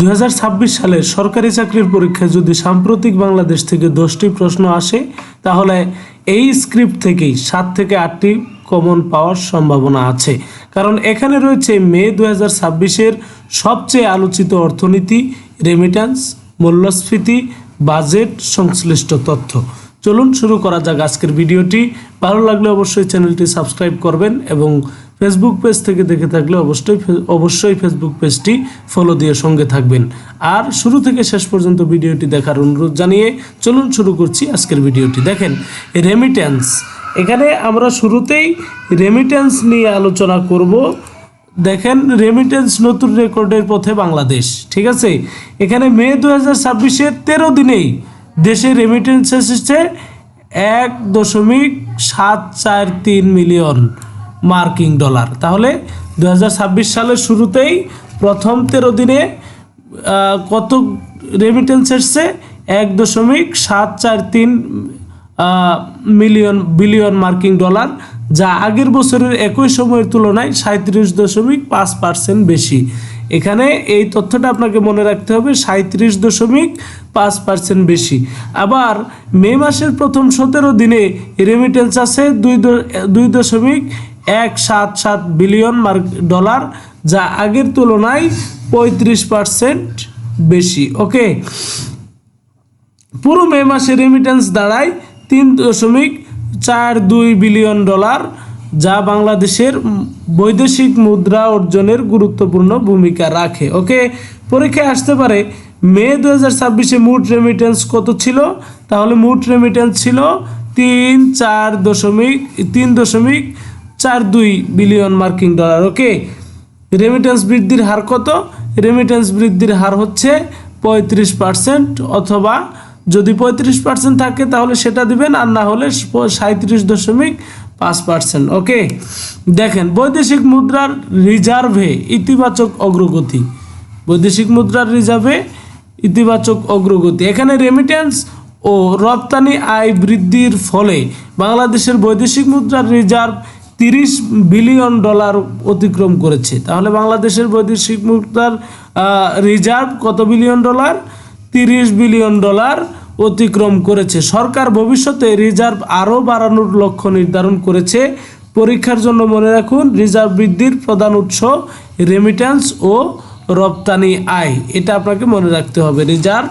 2026 সালের সরকারি চাকরির পরীক্ষায় যদি সাম্প্রতিক বাংলাদেশ থেকে 10টি প্রশ্ন আসে, তাহলে এই স্ক্রিপ্ট থেকেই 7 থেকে 8টি কমন পাওয়ার সম্ভাবনা আছে। কারণ এখানে রয়েছে মে 2026-এর সবচেয়ে আলোচিত অর্থনীতি, রেমিট্যান্স, মূল্যস্ফীতি, বাজেট সংশ্লিষ্ট তথ্য। চলুন শুরু করা যাক আজকের ভিডিওটি। ভালো লাগলে অবশ্যই চ্যানেলটি সাবস্ক্রাইব করবেন এবং ফেসবুক পেজ থেকে দেখে থাকলে অবশ্যই ফেসবুক পেজটি ফলো দিয়ে সঙ্গে থাকবেন। আর শুরু থেকে শেষ পর্যন্ত ভিডিওটি দেখার অনুরোধ জানিয়ে চলুন শুরু করছি আজকের ভিডিওটি। দেখেন, রেমিট্যান্স, এখানে আমরা শুরুতেই রেমিট্যান্স নিয়ে আলোচনা করব। দেখেন, রেমিট্যান্স নতুন রেকর্ডের পথে বাংলাদেশ। ঠিক আছে, এখানে মে 2026-এর 13 দিনেই দেশে রেমিটেন্স এসেছে 1.743 মিলিয়ন মার্কিন ডলার। তাহলে 2026 সালের শুরুতেই প্রথম 13 দিনে কত রেমিটেন্স এসছে? 1.743 বিলিয়ন মার্কিন ডলার, যা আগের বছরের একই সময়ের তুলনায় 37.5% বেশি। এখানে এই তথ্যটা আপনাকে মনে রাখতে হবে, 37.5% বেশি। আবার মে মাসের প্রথম 17 দিনে রেমিটেন্স আছে 2.177 বিলিয়ন ডলার, যা আগের তুলনায় 35% বেশি। ওকে, পুরো মে মাসে রেমিটেন্স দাঁড়ায় 3.42 বিলিয়ন ডলার, যা বাংলাদেশের বৈদেশিক মুদ্রা অর্জনের গুরুত্বপূর্ণ ভূমিকা রাখে। ওকে, পরীক্ষায় আসতে পারে মে 2026-এ মোট রেমিটেন্স কত ছিল? তাহলে মোট রেমিটেন্স ছিল 3.42 বিলিয়ন মার্কিন ডলার। ওকে, রেমিটেন্স বৃদ্ধির হার কত? রেমিটেন্স বৃদ্ধির হার হচ্ছে 35%, অথবা যদি 35% থাকে তাহলে সেটা দিবেন, আর না হলে 37.5%। ওকে, দেখেন, বৈদেশিক মুদ্রার রিজার্ভে ইতিবাচক অগ্রগতি। বৈদেশিক মুদ্রার রিজার্ভে ইতিবাচক অগ্রগতি। এখানে রেমিটেন্স ও রপ্তানি আয় বৃদ্ধির ফলে বাংলাদেশের বৈদেশিক মুদ্রার রিজার্ভ 30 বিলিয়ন ডলার অতিক্রম করেছে। তাহলে বাংলাদেশের বৈদেশিক মুদ্রার রিজার্ভ কত বিলিয়ন ডলার? 30 বিলিয়ন ডলার অতিক্রম করেছে। সরকার ভবিষ্যতে রিজার্ভ আরও বাড়ানোর লক্ষ্য নির্ধারণ করেছে। পরীক্ষার জন্য মনে রাখুন, রিজার্ভ বৃদ্ধির প্রধান উৎস রেমিট্যান্স ও রপ্তানি আয়। এটা আপনাকে মনে রাখতে হবে। রিজার্ভ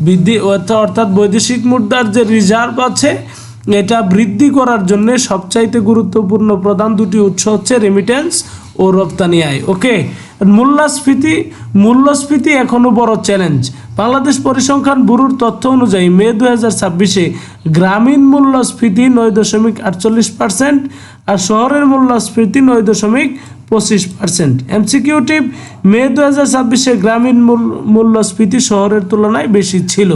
বৃদ্ধি অর্থাৎ বৈদেশিক মুদ্রার যে রিজার্ভ আছে, এটা বৃদ্ধি করার জন্য সবচাইতে গুরুত্বপূর্ণ প্রধান দুটি উৎস হচ্ছে রেমিট্যান্স ও রপ্তানি আয়। ওকে, মূল্যস্ফীতি এখনও বড় চ্যালেঞ্জ। বাংলাদেশ পরিসংখ্যান ব্যুরোর তথ্য অনুযায়ী মে 2026-এ গ্রামীণ মূল্যস্ফীতি 9.48%, আর শহরের মূল্যস্ফীতি 9.25%। এমসিকিউটিভ, মে 2026-এ গ্রামীণ মূল্যস্ফীতি শহরের তুলনায় বেশি ছিল।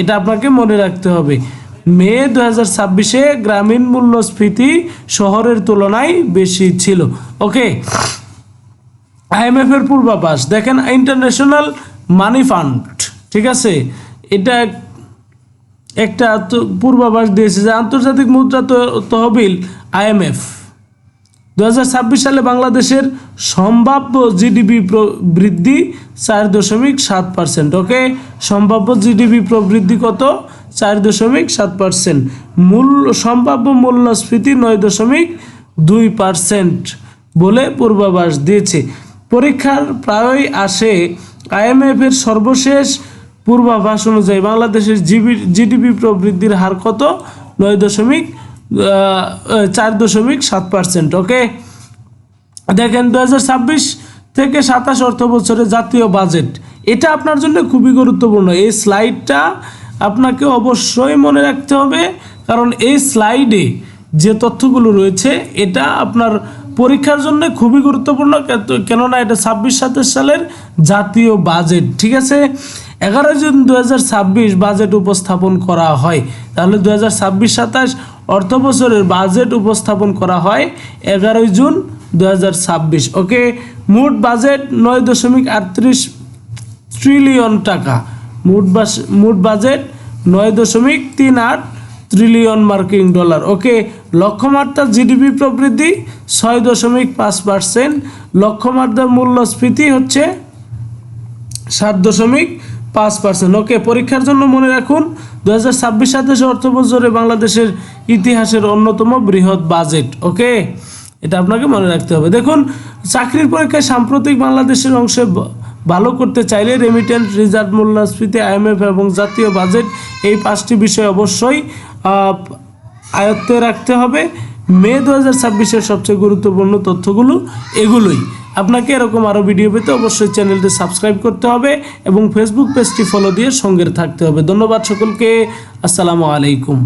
এটা আপনাকে মনে রাখতে হবে। মে 2026-এ গ্রামীণ মূল্যস্ফীতি শহরের তুলনায় বেশি ছিল। ওকে, IMF এর পূর্বাভাস দেখেন, ইন্টারন্যাশনাল মানি ফান্ড, ঠিক আছে, এটা একটা পূর্বাভাস দিয়েছে যে আন্তর্জাতিক মুদ্রা তহবিল IMF 2026 সালে বাংলাদেশের সম্ভাব্য জিডিপি বৃদ্ধি 4.7%। ওকে, সম্ভাব্য জিডিপি প্রবৃদ্ধি কত? 4.7%। সম্ভাব্য মূল্যস্ফীতি 9.2% বলে পূর্বাভাস দিয়েছে। পরীক্ষার প্রায়ই আসে IMF এর সর্বশেষ পূর্বাভাস অনুযায়ী বাংলাদেশের জিডিপি প্রবৃদ্ধির হার কত? 4.7%। ওকে, দেখেন, 2026 থেকে 27 অর্থ বছরে জাতীয় বাজেট, এটা আপনার জন্য খুবই গুরুত্বপূর্ণ। এই স্লাইডটা আপনাকে অবশ্যই মনে রাখতে হবে, কারণ এই স্লাইডে যে তথ্যগুলো রয়েছে এটা আপনার পরীক্ষার জন্য খুবই গুরুত্বপূর্ণ। কেননা এটা 26-27 সালের জাতীয় বাজেট। ঠিক আছে, 11 জুন 2026 বাজেট উপস্থাপন করা হয়। তাহলে 2026-27 অর্থ বছরের বাজেট উপস্থাপন করা হয় 11 জুন 2026। ওকে, মোট বাজেট 9.38 ট্রিলিয়ন টাকা। মোট বাজেট 9.38 ট্রিলিয়ন মার্কিন ডলার। ওকে, লক্ষ্যমাত্রা জিডিপি প্রবৃদ্ধি 6.5%। লক্ষ্যমাত্রা মূল্যস্ফীতি হচ্ছে 7.5%। ওকে, পরীক্ষার জন্য মনে রাখুন 2026-27 অর্থ বছরে বাংলাদেশের ইতিহাসের অন্যতম বৃহৎ বাজেট। ওকে, এটা আপনাকে মনে রাখতে হবে। দেখুন, চাকরির পরীক্ষায় সাম্প্রতিক বাংলাদেশের অংশে ভালো করতে চাইলে রেমিটেন্স, রিজার্ভ, মূল্যস্ফীতি, IMF এবং জাতীয় বাজেট, এই 5টি বিষয় অবশ্যই আয়ত্তে রাখতে হবে। মে 2026-এর সবচেয়ে গুরুত্বপূর্ণ তথ্যগুলো এগুলোই। আপনাকে এরকম আরও ভিডিও পেতে অবশ্যই চ্যানেলটি সাবস্ক্রাইব করতে হবে এবং ফেসবুক পেজটি ফলো দিয়ে সঙ্গে থাকতে হবে। ধন্যবাদ সকলকে। আসসালামু আলাইকুম।